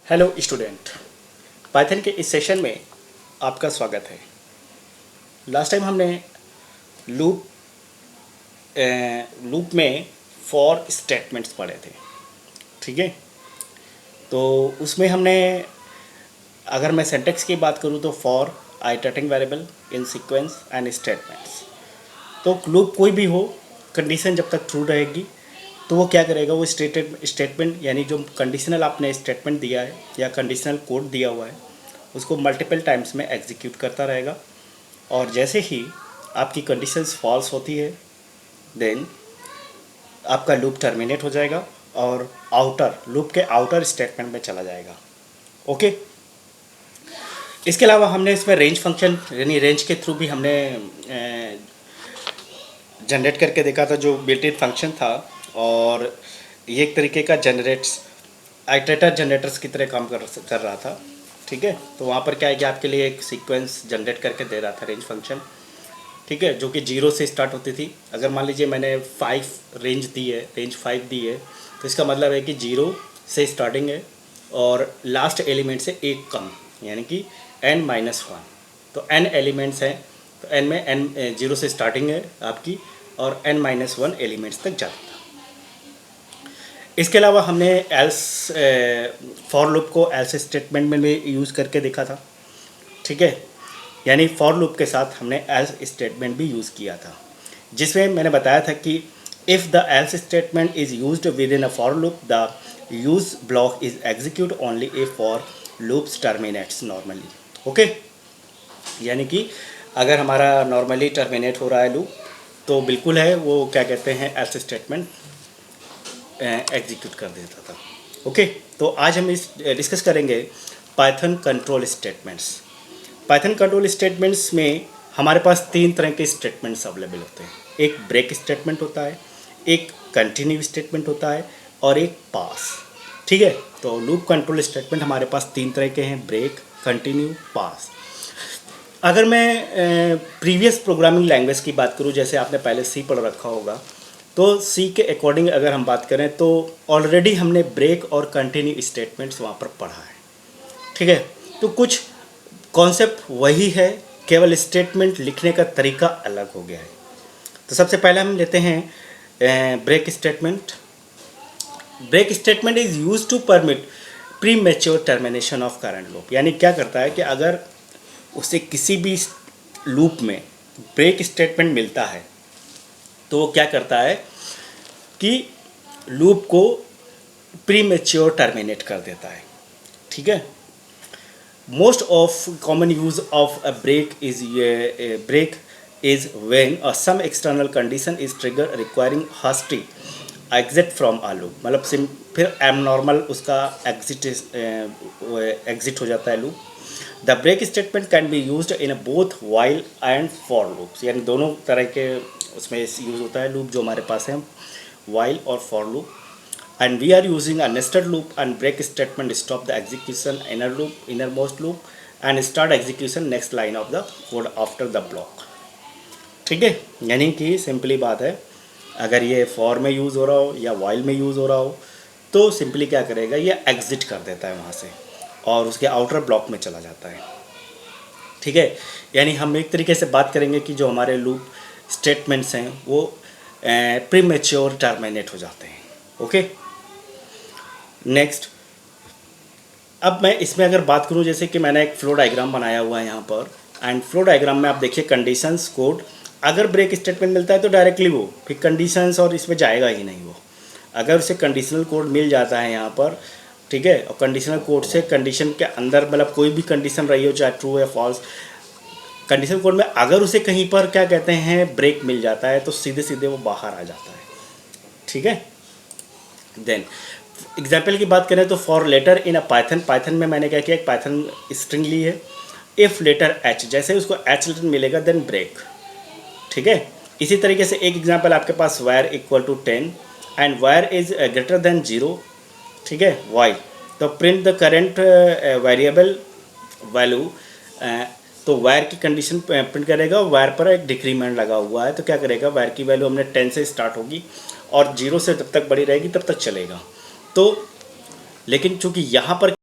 Hello student, Python के इस session में आपका स्वागत है। लास्ट टाइम हमने लूप में फॉर स्टेटमेंट्स पढ़े थे, ठीक है। तो उसमें हमने, अगर मैं सिंटैक्स की बात करूँ तो for, iterating variable, in sequence and statements. तो लूप कोई भी हो, कंडीशन जब तक ट्रू रहेगी तो वो क्या करेगा, वो स्टेटमेंट यानी जो कंडीशनल आपने स्टेटमेंट दिया है या कंडीशनल कोड दिया हुआ है उसको मल्टीपल टाइम्स में एग्जीक्यूट करता रहेगा। और जैसे ही आपकी कंडीशंस फॉल्स होती है देन आपका लूप टर्मिनेट हो जाएगा और लूप के आउटर स्टेटमेंट में चला जाएगा। ओके। इसके अलावा हमने इसमें रेंज फंक्शन यानी रेंज के थ्रू भी हमने जनरेट करके देखा था, जो बिल्ट इन फंक्शन था। और ये एक तरीके का आइटरेटर जनरेटर्स की तरह काम कर रहा था, ठीक है। तो वहाँ पर क्या है कि आपके लिए एक सीक्वेंस जनरेट करके दे रहा था रेंज फंक्शन, ठीक है, जो कि 0 से स्टार्ट होती थी। अगर मान लीजिए मैंने 5 रेंज 5 दी है, तो इसका मतलब है कि 0 से स्टार्टिंग है और लास्ट एलिमेंट से एक कम, यानी कि n-1। तो n एलिमेंट्स हैं, तो n में n 0 से स्टार्टिंग है आपकी और n-1 एलिमेंट्स तक जाता है। इसके अलावा हमने एल्स फॉर लूप को एल्स स्टेटमेंट में भी यूज़ करके देखा था, ठीक है। यानी फॉर लूप के साथ हमने एल्स स्टेटमेंट भी यूज़ किया था, जिसमें मैंने बताया था कि if the L's statement is used with in a for loop the U's block is execute only if for loops terminates normally. Okay. यानी कि अगर हमारा नॉर्मली टर्मिनेट हो रहा है लूप तो बिल्कुल है वो क्या कहते हैं एल्स स्टेटमेंट एग्जीक्यूट कर देता था। ओके। तो आज हम डिस्कस करेंगे Python control statements. Python control statements में हमारे पास 3 तरह के स्टेटमेंट्स अवेलेबल होते हैं। एक ब्रेक स्टेटमेंट होता है, एक कंटिन्यू स्टेटमेंट होता है और एक पास, ठीक है। तो लूप कंट्रोल स्टेटमेंट हमारे पास 3 तरह के हैं, ब्रेक, कंटिन्यू, पास। अगर मैं प्रीवियस प्रोग्रामिंग लैंग्वेज की बात करूं, जैसे आपने पहले सी पढ़ रखा होगा, तो सी के अकॉर्डिंग अगर हम बात करें तो ऑलरेडी हमने ब्रेक और कंटिन्यू स्टेटमेंट्स वहाँ पर पढ़ा है, ठीक है। तो कुछ कॉन्सेप्ट वही है, केवल स्टेटमेंट लिखने का तरीका अलग हो गया है। तो सबसे पहले हम लेते हैं break statement. Break statement is use to permit premature termination of current loop. यानी क्या करता है कि अगर उसे किसी भी लूप में ब्रेक स्टेटमेंट मिलता है तो वो क्या करता है कि लूप को प्री मैच्योर टर्मिनेट कर देता है, ठीक है। Most of common use of a break is when some external condition is trigger requiring hasty exit from a loop. मतलब फिर एम नॉर्मल उसका एग्जिट हो जाता है loop. The break statement can be used in both while and for loops. यानी दोनों तरह के उसमें यूज़ होता है लूप जो हमारे पास है, वाइल और for loop. And we are using a nested loop and break statement stop the execution innermost loop and start execution next line of the code after the block, ठीक है। यानी कि simply बात है, अगर ये for में use हो रहा हो या वाइल में यूज़ हो रहा हो तो सिंपली क्या करेगा, ये एग्जिट कर देता है वहाँ से और उसके आउटर ब्लॉक में चला जाता है, ठीक है। यानी हम एक तरीके से बात करेंगे कि जो हमारे लूप स्टेटमेंट्स हैं वो प्रीमेच्योर टर्मिनेट हो जाते हैं। ओके। नेक्स्ट, अब मैं इसमें अगर बात करूं, जैसे कि मैंने एक फ्लो डायग्राम बनाया हुआ है यहाँ पर, एंड फ्लो डायग्राम में आप देखिए कंडीशंस कोड, अगर ब्रेक स्टेटमेंट मिलता है तो डायरेक्टली वो फिर कंडीशंस और इसमें जाएगा ही नहीं वो। अगर उसे कंडीशनल कोड मिल जाता है यहाँ पर, ठीक है, और कंडीशनल कोड से कंडीशन के अंदर मतलब कोई भी कंडीशन रही हो चाहे ट्रू या फॉल्स, कंडीशन कोड में अगर उसे कहीं पर क्या कहते हैं ब्रेक मिल जाता है तो सीधे सीधे वो बाहर आ जाता है, ठीक है। देन एग्जाम्पल की बात करें तो for letter in a Python में मैंने क्या किया, एक पाइथन स्ट्रिंग ली है, इफ़ लेटर एच, जैसे उसको एच लेटर मिलेगा देन ब्रेक, ठीक है। इसी तरीके से एक एग्जाम्पल आपके पास while equal to 10 and while is greater than 0, ठीक है, वाई, तो print the current variable value. तो वायर की कंडीशन प्रिंट करेगा, वायर पर एक डिक्रीमेंट लगा हुआ है तो क्या करेगा, वायर की वैल्यू हमने 10 से स्टार्ट होगी और 0 से जब तक बड़ी रहेगी तब तक चलेगा। तो लेकिन चूंकि यहाँ पर